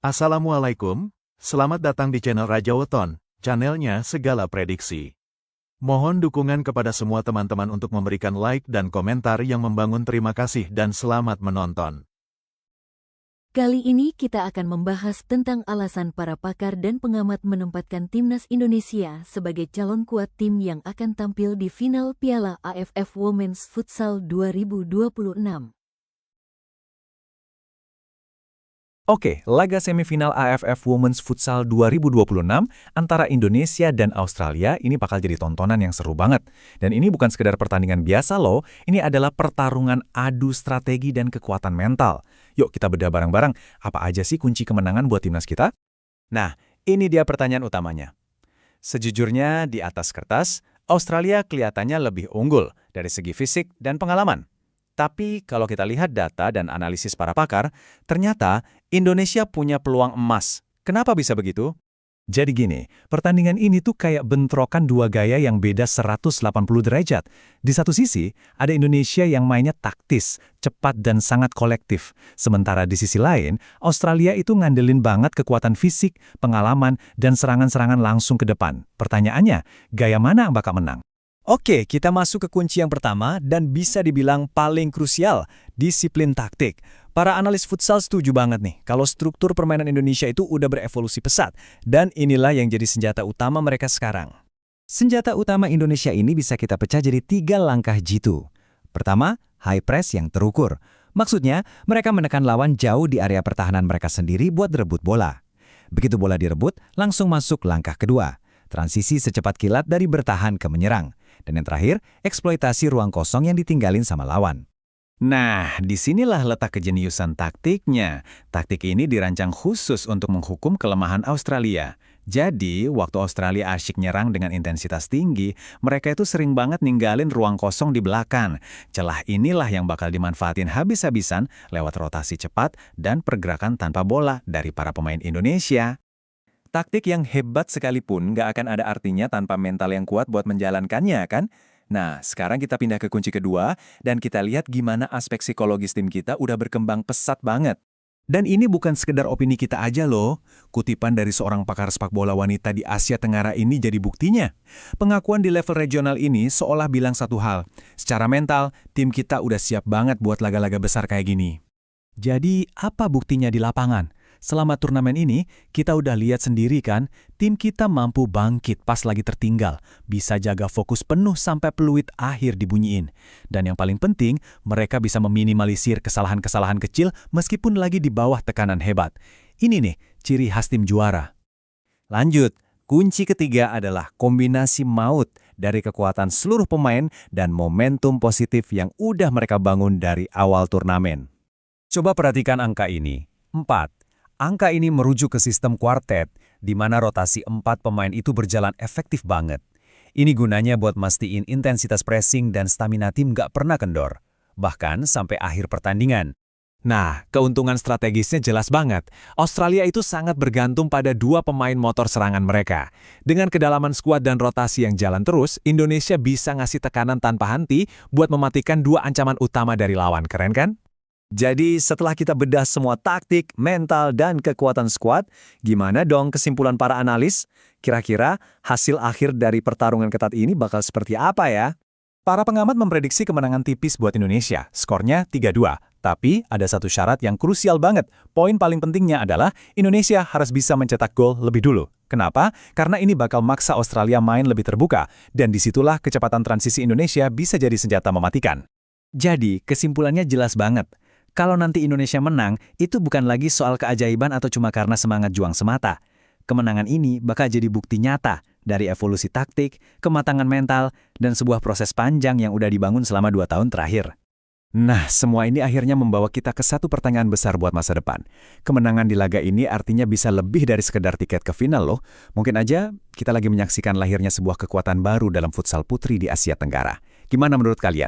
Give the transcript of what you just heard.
Assalamualaikum, selamat datang di channel Raja Weton, channelnya segala prediksi. Mohon dukungan kepada semua teman-teman untuk memberikan like dan komentar yang membangun. Terima kasih dan selamat menonton. Kali ini kita akan membahas tentang alasan para pakar dan pengamat menempatkan Timnas Indonesia sebagai calon kuat tim yang akan tampil di final Piala AFF Women's Futsal 2026. Oke, laga semifinal AFF Women's Futsal 2026 antara Indonesia dan Australia ini bakal jadi tontonan yang seru banget. Dan ini bukan sekedar pertandingan biasa loh, ini adalah pertarungan adu strategi dan kekuatan mental. Yuk kita bedah bareng-bareng, apa aja sih kunci kemenangan buat timnas kita? Nah, ini dia pertanyaan utamanya. Sejujurnya di atas kertas, Australia kelihatannya lebih unggul dari segi fisik dan pengalaman. Tapi kalau kita lihat data dan analisis para pakar, ternyata Indonesia punya peluang emas. Kenapa bisa begitu? Jadi gini, pertandingan ini tuh kayak bentrokan dua gaya yang beda 180 derajat. Di satu sisi, ada Indonesia yang mainnya taktis, cepat dan sangat kolektif. Sementara di sisi lain, Australia itu ngandelin banget kekuatan fisik, pengalaman, dan serangan-serangan langsung ke depan. Pertanyaannya, gaya mana yang bakal menang? Oke, kita masuk ke kunci yang pertama dan bisa dibilang paling krusial, disiplin taktik. Para analis futsal setuju banget nih, kalau struktur permainan Indonesia itu udah berevolusi pesat, dan inilah yang jadi senjata utama mereka sekarang. Senjata utama Indonesia ini bisa kita pecah jadi 3 langkah jitu. Pertama, high press yang terukur. Maksudnya, mereka menekan lawan jauh di area pertahanan mereka sendiri buat rebut bola. Begitu bola direbut, langsung masuk langkah kedua. Transisi secepat kilat dari bertahan ke menyerang. Dan yang terakhir, eksploitasi ruang kosong yang ditinggalin sama lawan. Nah, disinilah letak kejeniusan taktiknya. Taktik ini dirancang khusus untuk menghukum kelemahan Australia. Jadi, waktu Australia asyik nyerang dengan intensitas tinggi, mereka itu sering banget ninggalin ruang kosong di belakang. Celah inilah yang bakal dimanfaatin habis-habisan lewat rotasi cepat dan pergerakan tanpa bola dari para pemain Indonesia. Taktik yang hebat sekalipun nggak akan ada artinya tanpa mental yang kuat buat menjalankannya, kan? Nah, sekarang kita pindah ke kunci kedua, dan kita lihat gimana aspek psikologis tim kita udah berkembang pesat banget. Dan ini bukan sekedar opini kita aja loh. Kutipan dari seorang pakar sepak bola wanita di Asia Tenggara ini jadi buktinya. Pengakuan di level regional ini seolah bilang satu hal. Secara mental, tim kita udah siap banget buat laga-laga besar kayak gini. Jadi, apa buktinya di lapangan? Selama turnamen ini, kita udah lihat sendiri kan, tim kita mampu bangkit pas lagi tertinggal, bisa jaga fokus penuh sampai peluit akhir dibunyiin. Dan yang paling penting, mereka bisa meminimalisir kesalahan-kesalahan kecil meskipun lagi di bawah tekanan hebat. Ini nih, ciri khas tim juara. Lanjut, kunci ketiga adalah kombinasi maut dari kekuatan seluruh pemain dan momentum positif yang udah mereka bangun dari awal turnamen. Coba perhatikan angka ini, 4. Angka ini merujuk ke sistem kuartet, di mana rotasi 4 pemain itu berjalan efektif banget. Ini gunanya buat mastiin intensitas pressing dan stamina tim nggak pernah kendor, bahkan sampai akhir pertandingan. Nah, keuntungan strategisnya jelas banget. Australia itu sangat bergantung pada 2 pemain motor serangan mereka. Dengan kedalaman skuad dan rotasi yang jalan terus, Indonesia bisa ngasih tekanan tanpa henti buat mematikan 2 ancaman utama dari lawan. Keren kan? Jadi setelah kita bedah semua taktik, mental, dan kekuatan skuad, gimana dong kesimpulan para analis? Kira-kira hasil akhir dari pertarungan ketat ini bakal seperti apa ya? Para pengamat memprediksi kemenangan tipis buat Indonesia, skornya 3-2. Tapi ada satu syarat yang krusial banget. Poin paling pentingnya adalah Indonesia harus bisa mencetak gol lebih dulu. Kenapa? Karena ini bakal maksa Australia main lebih terbuka, dan disitulah kecepatan transisi Indonesia bisa jadi senjata mematikan. Jadi kesimpulannya jelas banget. Kalau nanti Indonesia menang, itu bukan lagi soal keajaiban atau cuma karena semangat juang semata. Kemenangan ini bakal jadi bukti nyata dari evolusi taktik, kematangan mental, dan sebuah proses panjang yang udah dibangun selama 2 tahun terakhir. Nah, semua ini akhirnya membawa kita ke satu pertanyaan besar buat masa depan. Kemenangan di laga ini artinya bisa lebih dari sekedar tiket ke final loh. Mungkin aja kita lagi menyaksikan lahirnya sebuah kekuatan baru dalam futsal putri di Asia Tenggara. Gimana menurut kalian?